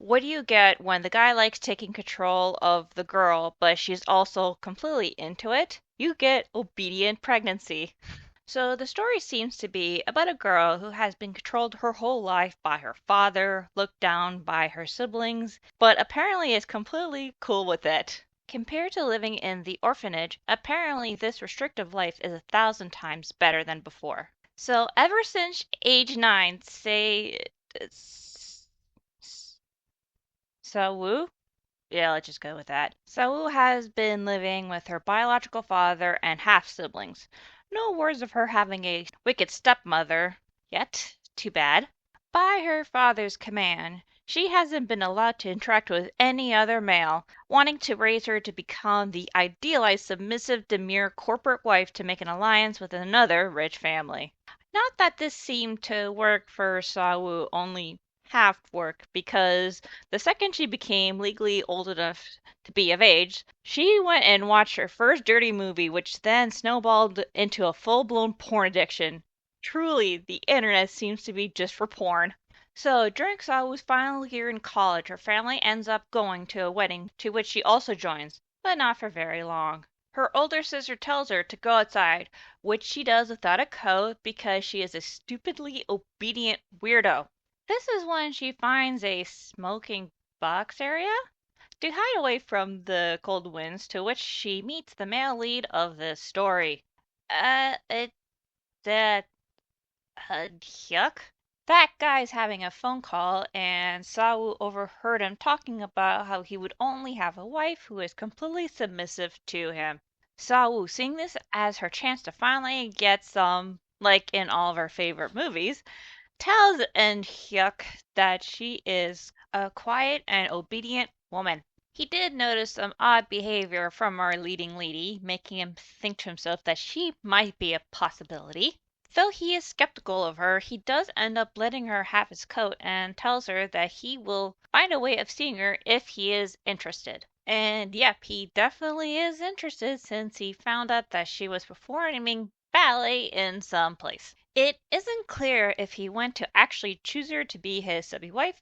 What do you get when the guy likes taking control of the girl, but she's also completely into it? You get obedient pregnancy. So the story seems to be about a girl who has been controlled her whole life by her father, looked down by her siblings, but apparently is completely cool with it. Compared to living in the orphanage, apparently this restrictive life is 1,000 times better than before. So ever since age 9, say Sawu? Yeah, let's just go with that. Sawu has been living with her biological father and half siblings. No words of her having a wicked stepmother yet. Too bad. By her father's command, she hasn't been allowed to interact with any other male, wanting to raise her to become the idealized submissive demure corporate wife to make an alliance with another rich family. Not that this seemed to work for Sawu, only half work, because the second she became legally old enough to be of age, she went and watched her first dirty movie, which then snowballed into a full-blown porn addiction. Truly, the internet seems to be just for porn. So, during Sawu's final year in college, her family ends up going to a wedding to which she also joins, but not for very long. Her older sister tells her to go outside, which she does without a coat because she is a stupidly obedient weirdo. This is when she finds a smoking box area to hide away from the cold winds, to which she meets the male lead of this story. It's that yuck. That guy's having a phone call, and Sawu overheard him talking about how he would only have a wife who is completely submissive to him. Sawu, seeing this as her chance to finally get some, like in all of our favorite movies, tells Hyuk that she is a quiet and obedient woman. He did notice some odd behavior from our leading lady, making him think to himself that she might be a possibility. Though he is skeptical of her, he does end up letting her have his coat and tells her that he will find a way of seeing her if he is interested. And yep, he definitely is interested since he found out that she was performing ballet in some place. It isn't clear if he went to actually choose her to be his subby wife,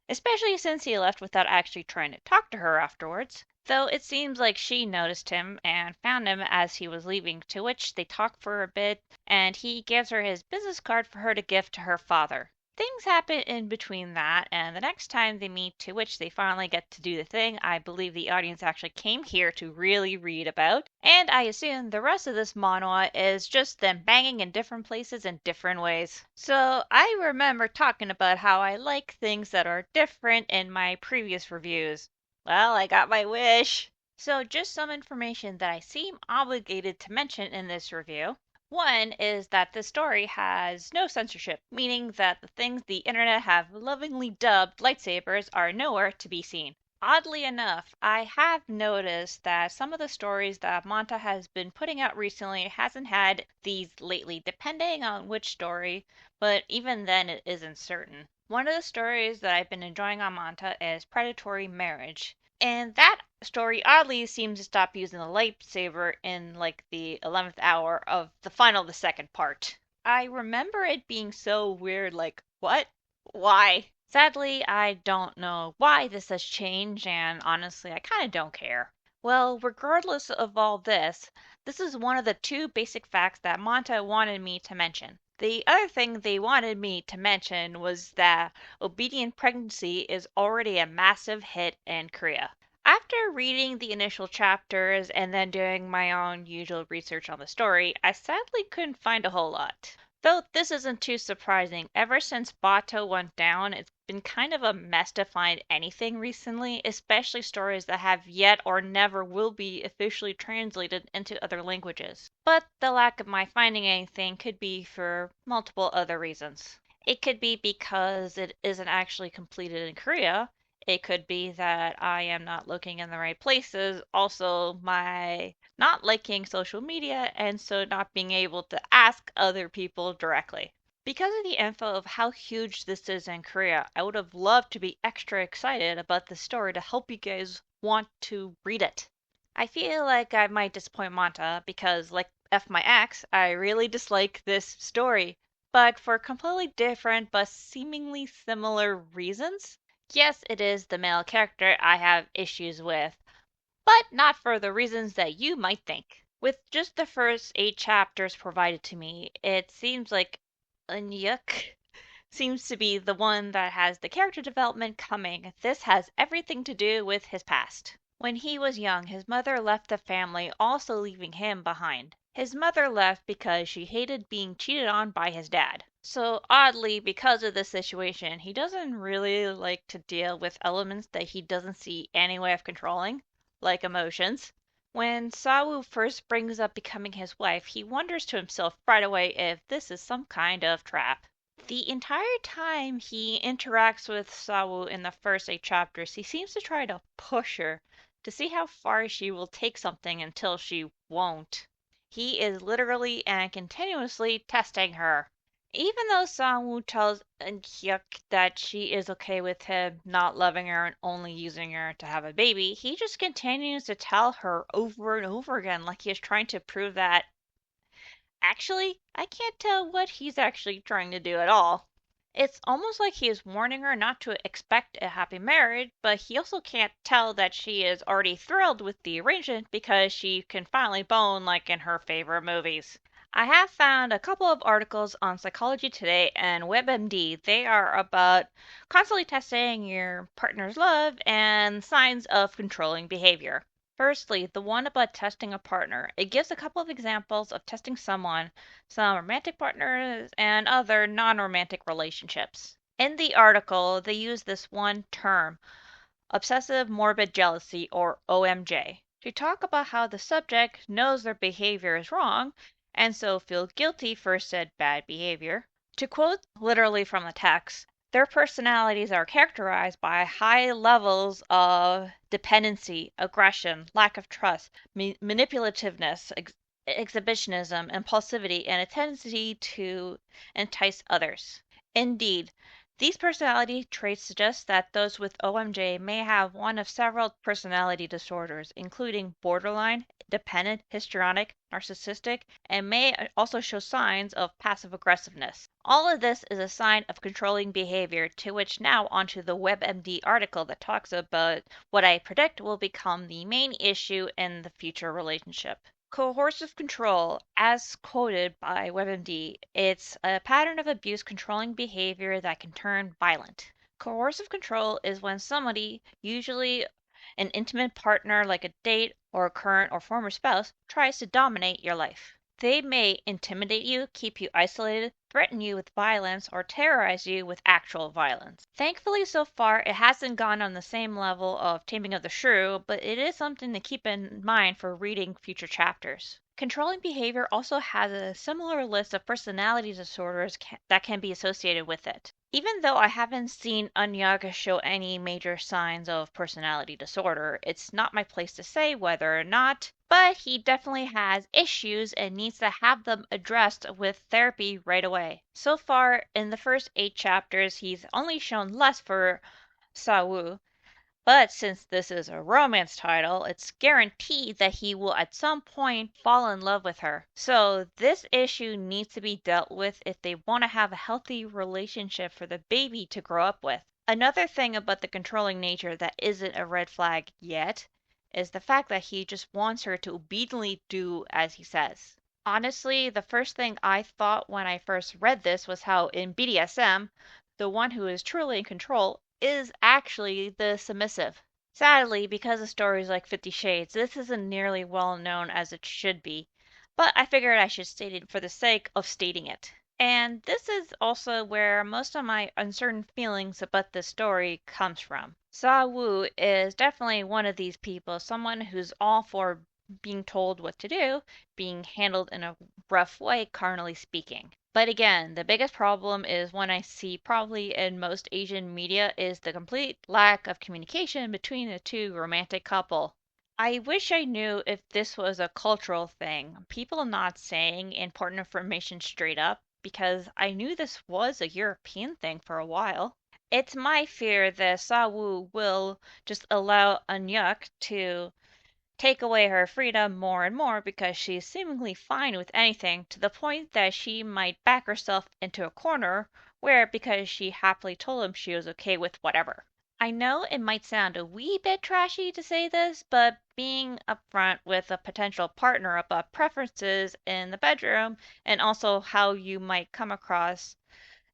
especially since he left without actually trying to talk to her afterwards, though it seems like she noticed him and found him as he was leaving, to which they talk for a bit, and he gives her his business card for her to give to her father. Things happen in between that, and the next time they meet, to which they finally get to do the thing I believe the audience actually came here to really read about, and I assume the rest of this manhwa is just them banging in different places in different ways. So I remember talking about how I like things that are different in my previous reviews. Well, I got my wish. So just some information that I seem obligated to mention in this review. One is that the story has no censorship, meaning that the things the internet have lovingly dubbed lightsabers are nowhere to be seen. Oddly enough, I have noticed that some of the stories that Manta has been putting out recently hasn't had these lately, depending on which story, but even then it isn't certain. One of the stories that I've been enjoying on Manta is Predatory Marriage. And that story oddly seems to stop using the lightsaber in like the 11th hour of the second part. I remember it being so weird, like, what? Why? Sadly, I don't know why this has changed, and honestly, I kind of don't care. Well, regardless of all this, this is one of the two basic facts that Manta wanted me to mention. The other thing they wanted me to mention was that Obedient Pregnancy is already a massive hit in Korea. After reading the initial chapters and then doing my own usual research on the story, I sadly couldn't find a whole lot. Though this isn't too surprising, ever since Bato went down, it's been kind of a mess to find anything recently, especially stories that have yet or never will be officially translated into other languages. But the lack of my finding anything could be for multiple other reasons. It could be because it isn't actually completed in Korea. It could be that I am not looking in the right places. Also, my not liking social media and so not being able to ask other people directly. Because of the info of how huge this is in Korea, I would have loved to be extra excited about this story to help you guys want to read it. I feel like I might disappoint Manta because, like F my ex, I really dislike this story, but for completely different but seemingly similar reasons. Yes, it is the male character I have issues with, but not for the reasons that you might think. With just the first 8 chapters provided to me, it seems like Unyuk seems to be the one that has the character development coming. This has everything to do with his past. When he was young, his mother left the family, also leaving him behind. His mother left because she hated being cheated on by his dad. So, oddly, because of this situation, he doesn't really like to deal with elements that he doesn't see any way of controlling, like emotions. When Sawu first brings up becoming his wife, he wonders to himself right away if this is some kind of trap. The entire time he interacts with Sawu in the first 8 chapters, he seems to try to push her to see how far she will take something until she won't. He is literally and continuously testing her. Even though Sawu tells Hyuk that she is okay with him not loving her and only using her to have a baby, he just continues to tell her over and over again like he is trying to prove that actually, I can't tell what he's actually trying to do at all. It's almost like he is warning her not to expect a happy marriage, but he also can't tell that she is already thrilled with the arrangement because she can finally bone like in her favorite movies. I have found a couple of articles on Psychology Today and WebMD. They are about constantly testing your partner's love and signs of controlling behavior. Firstly, the one about testing a partner. It gives a couple of examples of testing someone, some romantic partners, and other non romantic relationships. In the article, they use this one term, obsessive morbid jealousy, or OMJ, to talk about how the subject knows their behavior is wrong and so feel guilty for said bad behavior. To quote literally from the text, their personalities are characterized by high levels of dependency, aggression, lack of trust, manipulativeness, exhibitionism, impulsivity, and a tendency to entice others. Indeed, these personality traits suggest that those with OMJ may have one of several personality disorders, including borderline, dependent, histrionic, narcissistic, and may also show signs of passive aggressiveness. All of this is a sign of controlling behavior, to which now onto the WebMD article that talks about what I predict will become the main issue in the future relationship. Coercive control, as quoted by WebMD, it's a pattern of abuse controlling behavior that can turn violent. Coercive control is when somebody, usually an intimate partner like a date or a current or former spouse, tries to dominate your life. They may intimidate you, keep you isolated, threaten you with violence, or terrorize you with actual violence. Thankfully, so far, it hasn't gone on the same level of Taming of the Shrew, but it is something to keep in mind for reading future chapters. Controlling behavior also has a similar list of personality disorders that can be associated with it. Even though I haven't seen Anyaga show any major signs of personality disorder, it's not my place to say whether or not, but he definitely has issues and needs to have them addressed with therapy right away. So far, in the first 8 chapters, he's only shown less for Sawu, but since this is a romance title, it's guaranteed that he will at some point fall in love with her. So this issue needs to be dealt with if they want to have a healthy relationship for the baby to grow up with. Another thing about the controlling nature that isn't a red flag yet is the fact that he just wants her to obediently do as he says. Honestly, the first thing I thought when I first read this was how in BDSM, the one who is truly in control is actually the submissive. Sadly, because of stories like 50 Shades, this isn't nearly well known as it should be, but I figured I should state it for the sake of stating it. And this is also where most of my uncertain feelings about this story comes from. Sa Wu is definitely one of these people, someone who's all for being told what to do, being handled in a rough way, carnally speaking. But again, the biggest problem is one I see probably in most Asian media is the complete lack of communication between the two romantic couple. I wish I knew if this was a cultural thing, people not saying important information straight up, because I knew this was a European thing for a while. It's my fear that Sawu will just allow Anyuk to take away her freedom more and more because she's seemingly fine with anything to the point that she might back herself into a corner where because she happily told him she was okay with whatever. I know it might sound a wee bit trashy to say this, but being upfront with a potential partner about preferences in the bedroom and also how you might come across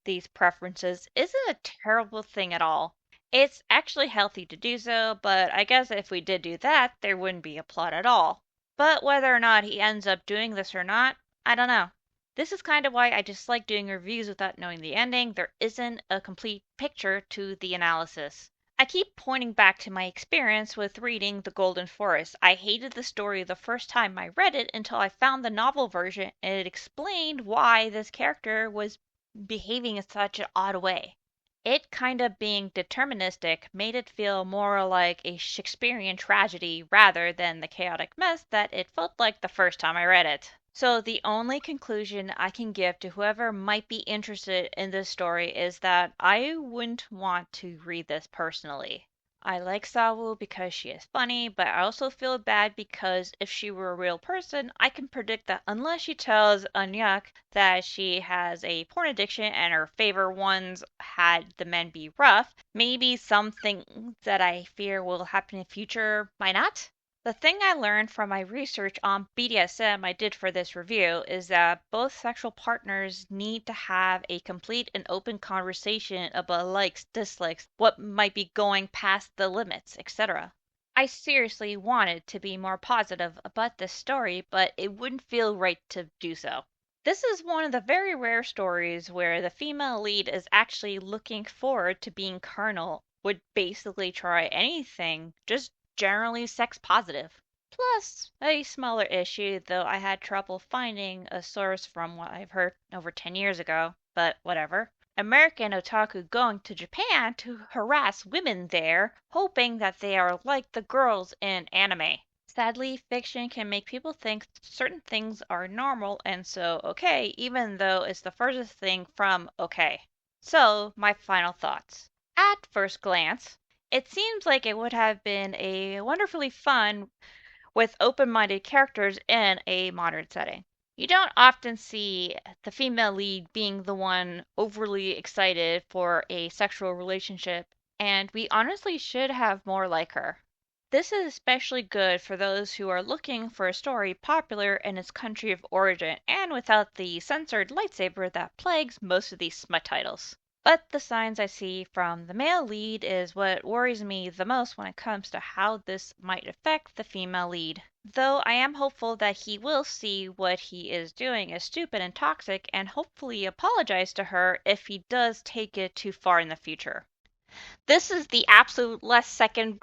these preferences isn't a terrible thing at all. It's actually healthy to do so, but I guess if we did do that, there wouldn't be a plot at all. But whether or not he ends up doing this or not, I don't know. This is kind of why I dislike doing reviews without knowing the ending. There isn't a complete picture to the analysis. I keep pointing back to my experience with reading The Golden Forest. I hated the story the first time I read it until I found the novel version and it explained why this character was behaving in such an odd way. It kind of being deterministic made it feel more like a Shakespearean tragedy rather than the chaotic mess that it felt like the first time I read it. So, the only conclusion I can give to whoever might be interested in this story is that I wouldn't want to read this personally. I like Sawu because she is funny, but I also feel bad because if she were a real person, I can predict that unless she tells Anyak that she has a porn addiction and her favorite ones had the men be rough, maybe some things that I fear will happen in the future might not. The thing I learned from my research on BDSM I did for this review is that both sexual partners need to have a complete and open conversation about likes, dislikes, what might be going past the limits, etc. I seriously wanted to be more positive about this story, but it wouldn't feel right to do so. This is one of the very rare stories where the female lead is actually looking forward to being carnal, would basically try anything, just generally sex positive. Plus, a smaller issue, though I had trouble finding a source from what I've heard over 10 years ago, but whatever. American otaku going to Japan to harass women there, hoping that they are like the girls in anime. Sadly, fiction can make people think certain things are normal and so okay, even though it's the furthest thing from okay. So, my final thoughts. At first glance, it seems like it would have been a wonderfully fun with open minded characters in a modern setting. You don't often see the female lead being the one overly excited for a sexual relationship, and we honestly should have more like her. This is especially good for those who are looking for a story popular in its country of origin and without the censored lightsaber that plagues most of these smut titles. But the signs I see from the male lead is what worries me the most when it comes to how this might affect the female lead. Though I am hopeful that he will see what he is doing is stupid and toxic and hopefully apologize to her if he does take it too far in the future. This is the absolute last second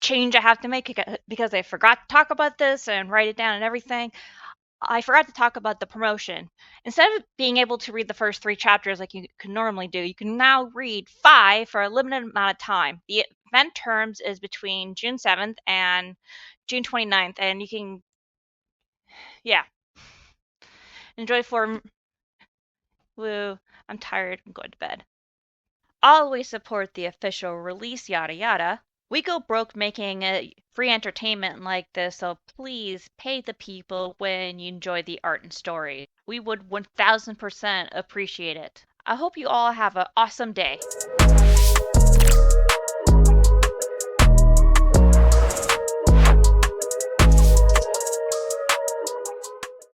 change I have to make because I forgot to talk about this and write it down and everything. I forgot to talk about the promotion. Instead of being able to read the first 3 chapters like you can normally do, you can now read 5 for a limited amount of time. The event terms is between June 7th and June 29th, and you can, yeah, enjoy for. Woo, I'm tired. I'm going to bed. Always support the official release, yada yada. We go broke making free entertainment like this, so please pay the people when you enjoy the art and story. We would 1000% appreciate it. I hope you all have an awesome day.